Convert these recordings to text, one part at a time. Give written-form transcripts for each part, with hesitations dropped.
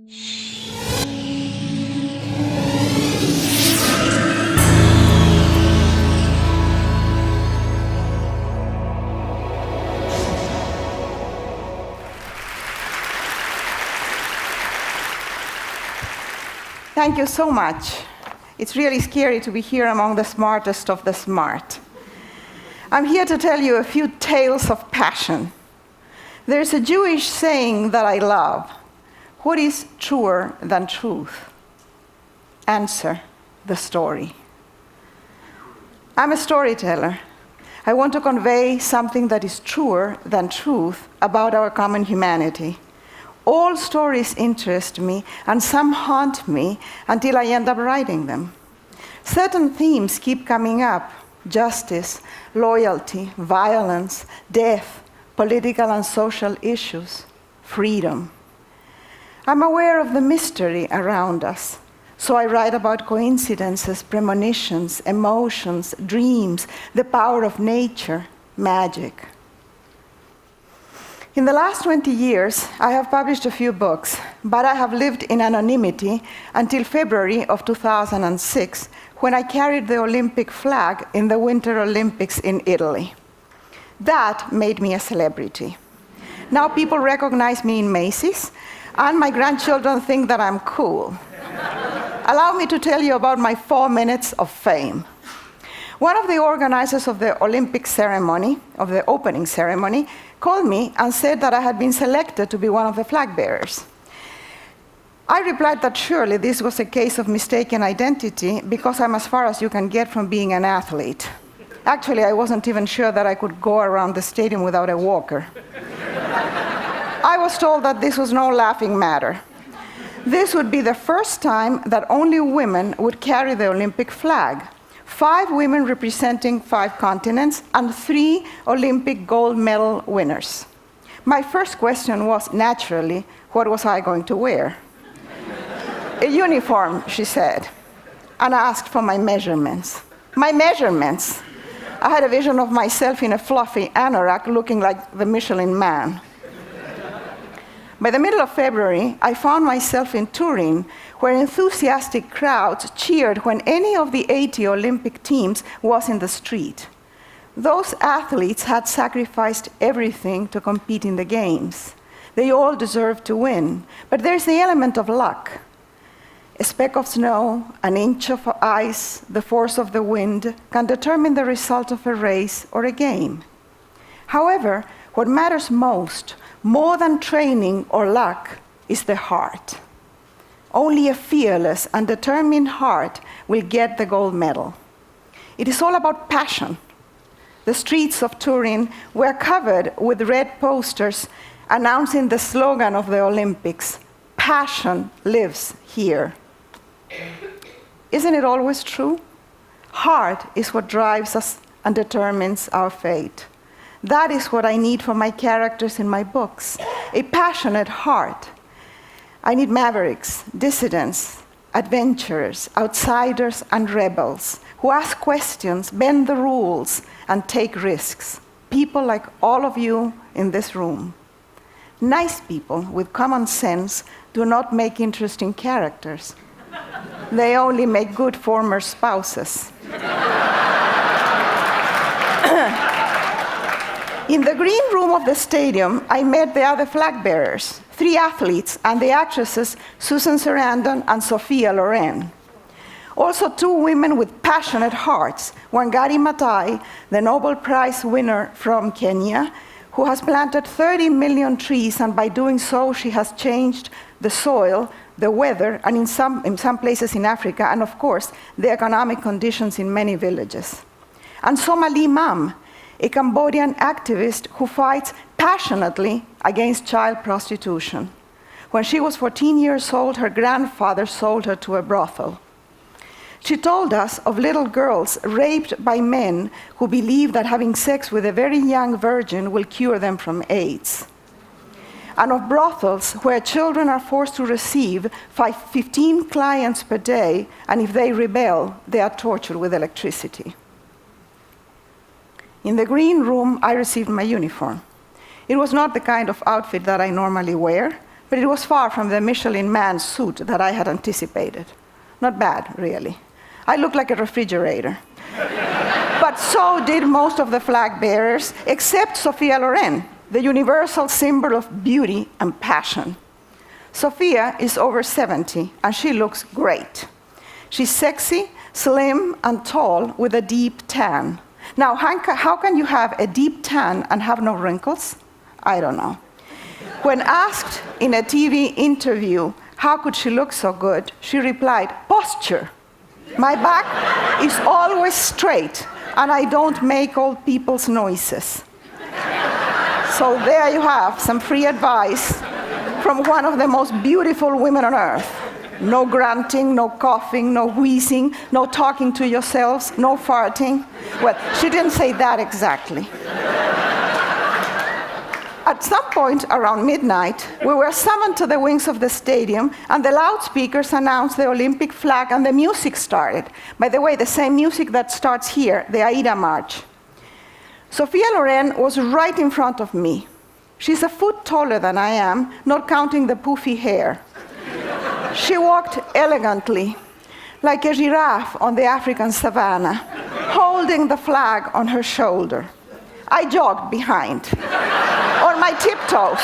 Thank you so much. It's really scary to be here among the smartest of the smart. I'm here to tell you a few tales of passion. There's a Jewish saying that I love. What is truer than truth? Answer, the story. I'm a storyteller. I want to convey something that is truer than truth about our common humanity. All stories interest me, and some haunt me until I end up writing them. Certain themes keep coming up: justice, loyalty, violence, death, political and social issues, freedom. I'm aware of the mystery around us, so I write about coincidences, premonitions, emotions, dreams, the power of nature, magic. In the last 20 years, I have published a few books, but I have lived in anonymity until February of 2006, when I carried the Olympic flag in the Winter Olympics in Italy. That made me a celebrity. Now people recognize me in Macy's, and my grandchildren think that I'm cool. Allow me to tell you about my 4 minutes of fame. One of the organizers of the Olympic ceremony, of the opening ceremony, called me and said that I had been selected to be one of the flag bearers. I replied that surely this was a case of mistaken identity, because I'm as far as you can get from being an athlete. Actually, I wasn't even sure that I could go around the stadium without a walker. I was told that this was no laughing matter. This would be the first time that only women would carry the Olympic flag. 5 women representing 5 continents, and 3 Olympic gold medal winners. My first question was, naturally, what was I going to wear? A uniform, she said, and asked for my measurements. My measurements! I had a vision of myself in a fluffy anorak looking like the Michelin Man. By the middle of February, I found myself in Turin, where enthusiastic crowds cheered when any of the 80 Olympic teams was in the street. Those athletes had sacrificed everything to compete in the games. They all deserved to win, but there's the element of luck. A speck of snow, an inch of ice, the force of the wind can determine the result of a race or a game. However, what matters most, more than training or luck, is the heart. Only a fearless and determined heart will get the gold medal. It is all about passion. The streets of Turin were covered with red posters announcing the slogan of the Olympics: "Passion lives here." Isn't it always true? Heart is what drives us and determines our fate. That is what I need for my characters in my books: a passionate heart. I need mavericks, dissidents, adventurers, outsiders, and rebels who ask questions, bend the rules, and take risks. People like all of you in this room. Nice people with common sense do not make interesting characters. They only make good former spouses. In the green room of the stadium, I met the other flag bearers, 3 athletes, and the actresses Susan Sarandon and Sophia Loren. Also 2 women with passionate hearts, Wangari Maathai, the Nobel Prize winner from Kenya, who has planted 30 million trees, and by doing so, she has changed the soil, the weather, and in some places in Africa, and of course, the economic conditions in many villages. And Somalie Mam, a Cambodian activist who fights passionately against child prostitution. When she was 14 years old, her grandfather sold her to a brothel. She told us of little girls raped by men who believe that having sex with a very young virgin will cure them from AIDS. And of brothels where children are forced to receive 15 clients per day, and if they rebel, they are tortured with electricity. In the green room, I received my uniform. It was not the kind of outfit that I normally wear, but it was far from the Michelin man suit that I had anticipated. Not bad, really. I looked like a refrigerator. But so did most of the flag bearers, except Sophia Loren, the universal symbol of beauty and passion. Sophia is over 70, and she looks great. She's sexy, slim, and tall with a deep tan. Now, how can you have a deep tan and have no wrinkles? I don't know. When asked in a TV interview how could she look so good, she replied, posture. My back is always straight, and I don't make old people's noises. So there you have some free advice from one of the most beautiful women on earth. No grunting, no coughing, no wheezing, no talking to yourselves, no farting. Well, she didn't say that exactly. At some point around midnight, we were summoned to the wings of the stadium, and the loudspeakers announced the Olympic flag, and the music started. By the way, the same music that starts here, the Aida March. Sophia Loren was right in front of me. She's a foot taller than I am, not counting the poofy hair. She walked elegantly, like a giraffe on the African savannah, holding the flag on her shoulder. I jogged behind, on my tiptoes,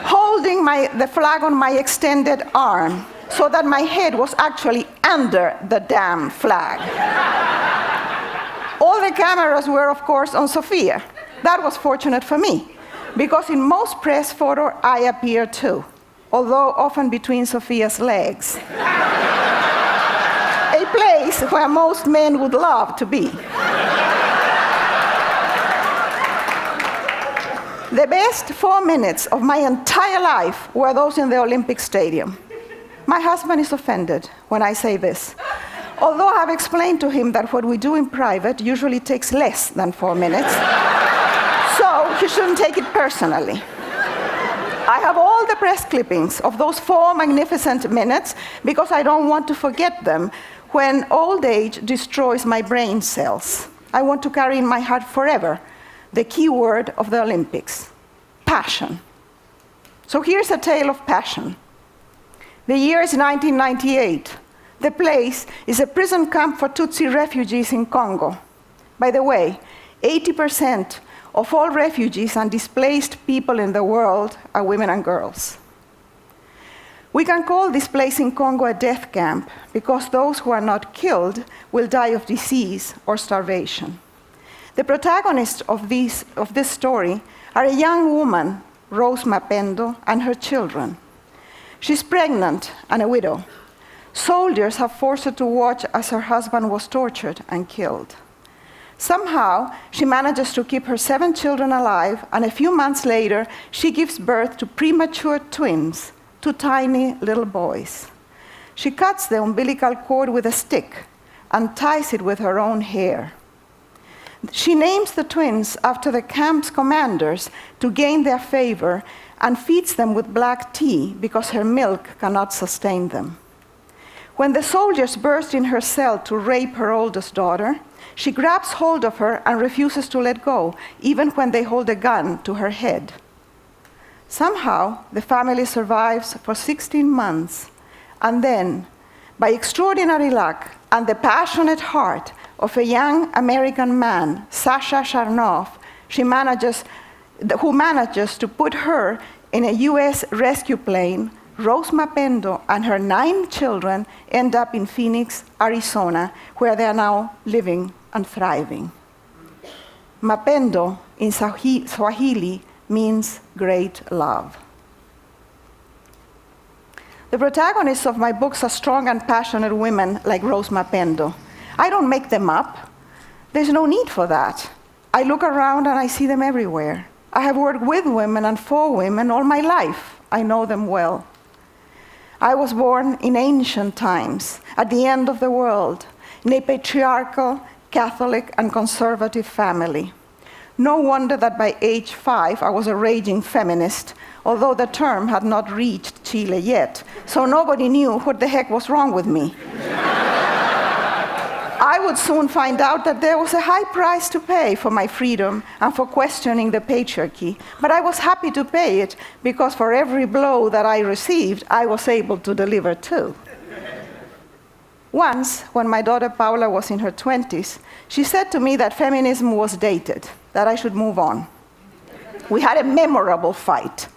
holding the flag on my extended arm, so that my head was actually under the damn flag. All the cameras were, of course, on Sophia. That was fortunate for me, because in most press photos, I appear too, although often between Sophia's legs. A place where most men would love to be. The best 4 minutes of my entire life were those in the Olympic Stadium. My husband is offended when I say this, although I have explained to him that what we do in private usually takes less than 4 minutes, so he shouldn't take it personally. I have all the press clippings of those 4 magnificent minutes because I don't want to forget them when old age destroys my brain cells. I want to carry in my heart forever the key word of the Olympics, passion. So here's a tale of passion. The year is 1998. The place is a prison camp for Tutsi refugees in Congo. By the way, 80% of all refugees and displaced people in the world are women and girls. We can call this place in Congo a death camp because those who are not killed will die of disease or starvation. The protagonists of this story are a young woman, Rose Mapendo, and her children. She's pregnant and a widow. Soldiers have forced her to watch as her husband was tortured and killed. Somehow, she manages to keep her 7 children alive, and a few months later, she gives birth to premature twins, 2 tiny little boys. She cuts the umbilical cord with a stick and ties it with her own hair. She names the twins after the camp's commanders to gain their favor and feeds them with black tea because her milk cannot sustain them. When the soldiers burst in her cell to rape her oldest daughter, she grabs hold of her and refuses to let go, even when they hold a gun to her head. Somehow, the family survives for 16 months, and then, by extraordinary luck and the passionate heart of a young American man, Sasha Sharnoff, who manages to put her in a US rescue plane, Rose Mapendo and her 9 children end up in Phoenix, Arizona, where they are now living and thriving. Mapendo in Swahili means great love. The protagonists of my books are strong and passionate women like Rose Mapendo. I don't make them up. There's no need for that. I look around and I see them everywhere. I have worked with women and for women all my life. I know them well. I was born in ancient times, at the end of the world, in a patriarchal, Catholic, and conservative family. No wonder that by age 5 I was a raging feminist, although the term had not reached Chile yet, so nobody knew what the heck was wrong with me. I would soon find out that there was a high price to pay for my freedom and for questioning the patriarchy, but I was happy to pay it because for every blow that I received, I was able to deliver too. Once, when my daughter Paula was in her 20s, she said to me that feminism was dated, that I should move on. We had a memorable fight.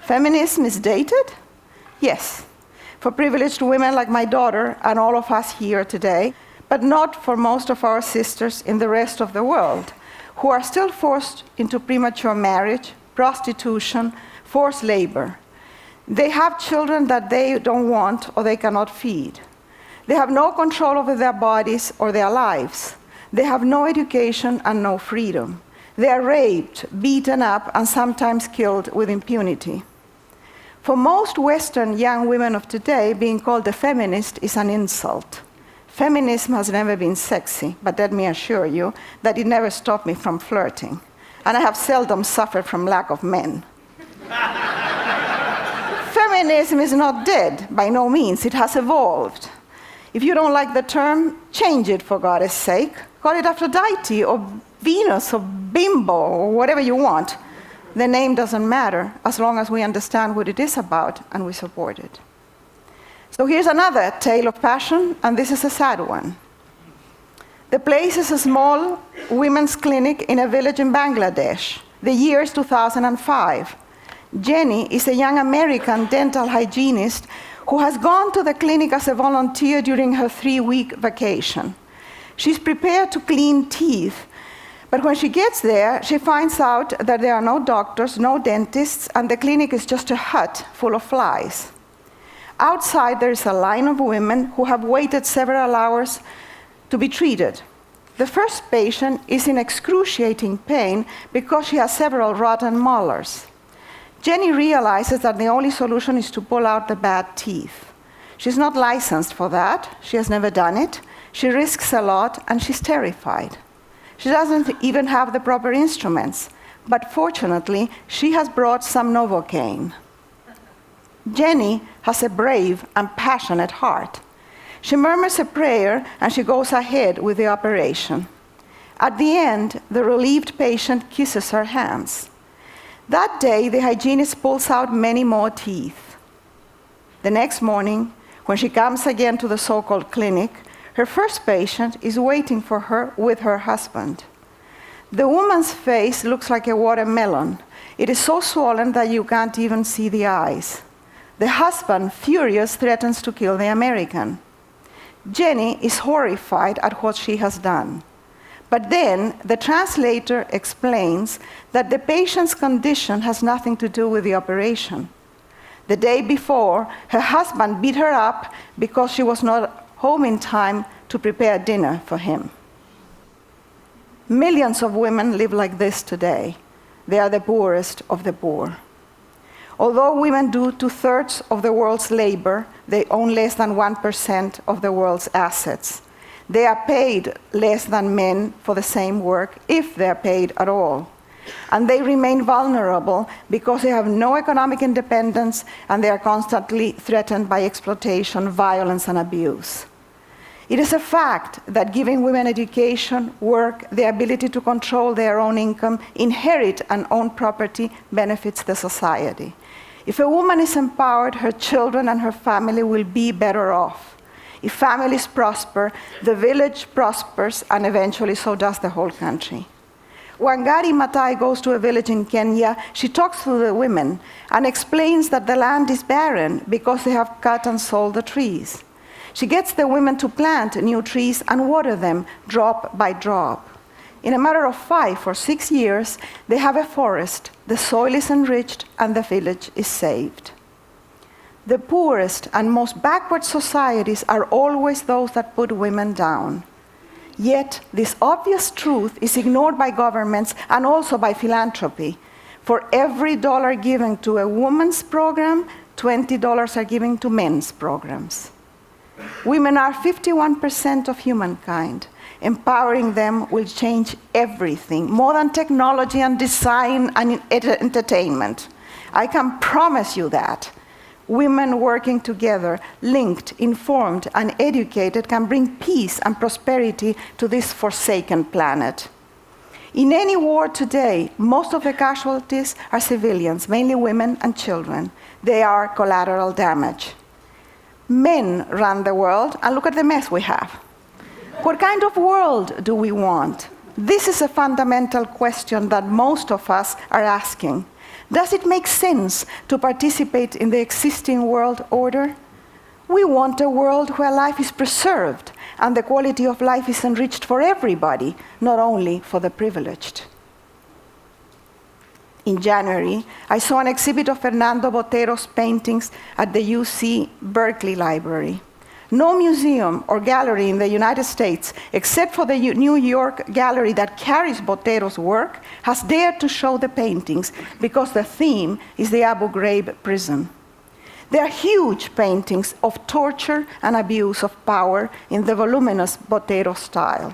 Feminism is dated? Yes, for privileged women like my daughter and all of us here today, but not for most of our sisters in the rest of the world, who are still forced into premature marriage, prostitution, forced labor. They have children that they don't want or they cannot feed. They have no control over their bodies or their lives. They have no education and no freedom. They are raped, beaten up, and sometimes killed with impunity. For most Western young women of today, being called a feminist is an insult. Feminism has never been sexy, but let me assure you that it never stopped me from flirting. And I have seldom suffered from lack of men. Feminism is not dead, by no means. It has evolved. If you don't like the term, change it for God's sake. Call it Aphrodite or Venus or Bimbo or whatever you want. The name doesn't matter as long as we understand what it is about and we support it. So here's another tale of passion, and this is a sad one. The place is a small women's clinic in a village in Bangladesh. The year is 2005. Jenny is a young American dental hygienist who has gone to the clinic as a volunteer during her 3-week vacation. She's prepared to clean teeth, but when she gets there, she finds out that there are no doctors, no dentists, and the clinic is just a hut full of flies. Outside, there is a line of women who have waited several hours to be treated. The first patient is in excruciating pain because she has several rotten molars. Jenny realizes that the only solution is to pull out the bad teeth. She's not licensed for that. She has never done it. She risks a lot, and she's terrified. She doesn't even have the proper instruments, but fortunately, she has brought some Novocaine. Jenny has a brave and passionate heart. She murmurs a prayer, and she goes ahead with the operation. At the end, the relieved patient kisses her hands. That day, the hygienist pulls out many more teeth. The next morning, when she comes again to the so-called clinic, her first patient is waiting for her with her husband. The woman's face looks like a watermelon. It is so swollen that you can't even see the eyes. The husband, furious, threatens to kill the American. Jenny is horrified at what she has done. But then the translator explains that the patient's condition has nothing to do with the operation. The day before, her husband beat her up because she was not home in time to prepare dinner for him. Millions of women live like this today. They are the poorest of the poor. Although women do 2/3 of the world's labor, they own less than 1% of the world's assets. They are paid less than men for the same work, if they're paid at all. And they remain vulnerable because they have no economic independence and they are constantly threatened by exploitation, violence, and abuse. It is a fact that giving women education, work, the ability to control their own income, inherit and own property benefits the society. If a woman is empowered, her children and her family will be better off. If families prosper, the village prospers, and eventually so does the whole country. When Gari Matai goes to a village in Kenya, she talks to the women and explains that the land is barren because they have cut and sold the trees. She gets the women to plant new trees and water them drop by drop. In a matter of 5 or 6 years, they have a forest, the soil is enriched, and the village is saved. The poorest and most backward societies are always those that put women down. Yet, this obvious truth is ignored by governments and also by philanthropy. For every dollar given to a woman's program, $20 are given to men's programs. Women are 51% of humankind. Empowering them will change everything, more than technology and design and entertainment. I can promise you that. Women working together, linked, informed, and educated can bring peace and prosperity to this forsaken planet. In any war today, most of the casualties are civilians, mainly women and children. They are collateral damage. Men run the world, and look at the mess we have. What kind of world do we want? This is a fundamental question that most of us are asking. Does it make sense to participate in the existing world order? We want a world where life is preserved and the quality of life is enriched for everybody, not only for the privileged. In January, I saw an exhibit of Fernando Botero's paintings at the UC Berkeley Library. No museum or gallery in the United States, except for the New York gallery that carries Botero's work, has dared to show the paintings because the theme is the Abu Ghraib prison. They are huge paintings of torture and abuse of power in the voluminous Botero style.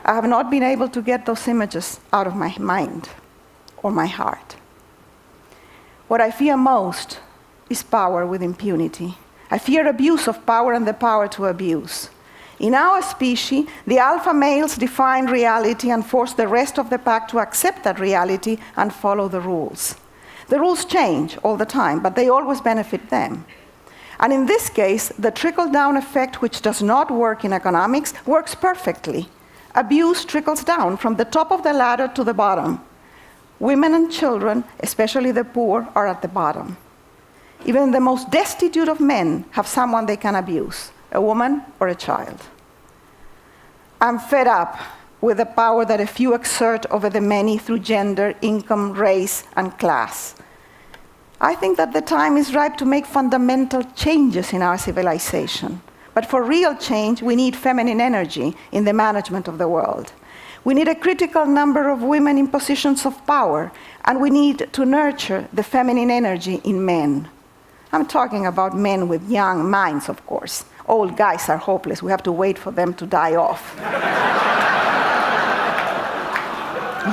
I have not been able to get those images out of my mind or my heart. What I fear most is power with impunity. I fear abuse of power and the power to abuse. In our species, the alpha males define reality and force the rest of the pack to accept that reality and follow the rules. The rules change all the time, but they always benefit them. And in this case, the trickle-down effect, which does not work in economics, works perfectly. Abuse trickles down from the top of the ladder to the bottom. Women and children, especially the poor, are at the bottom. Even the most destitute of men have someone they can abuse, a woman or a child. I'm fed up with the power that a few exert over the many through gender, income, race, and class. I think that the time is ripe to make fundamental changes in our civilization. But for real change, we need feminine energy in the management of the world. We need a critical number of women in positions of power, and we need to nurture the feminine energy in men. I'm talking about men with young minds, of course. Old guys are hopeless. We have to wait for them to die off.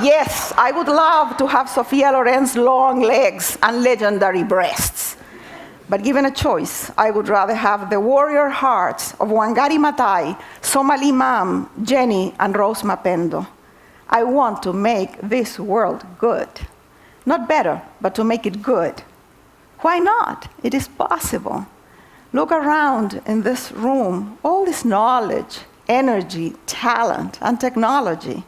Yes, I would love to have Sophia Loren's long legs and legendary breasts. But given a choice, I would rather have the warrior hearts of Wangari Maathai, Somali Mam, Jenny, and Rose Mapendo. I want to make this world good. Not better, but to make it good. Why not? It is possible. Look around in this room, all this knowledge, energy, talent, and technology.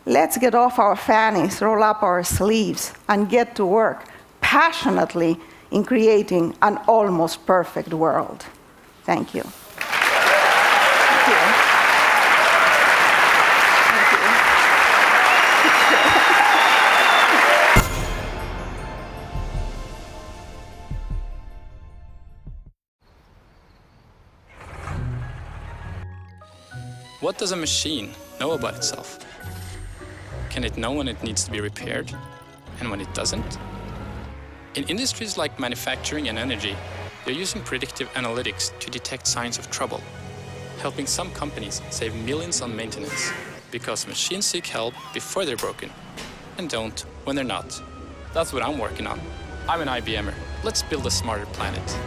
Let's get off our fannies, roll up our sleeves, and get to work passionately in creating an almost perfect world. Thank you. Thank you. What does a machine know about itself? Can it know when it needs to be repaired and when it doesn't? In industries like manufacturing and energy, they're using predictive analytics to detect signs of trouble, helping some companies save millions on maintenance because machines seek help before they're broken and don't when they're not. That's what I'm working on. I'm an IBMer. Let's build a smarter planet.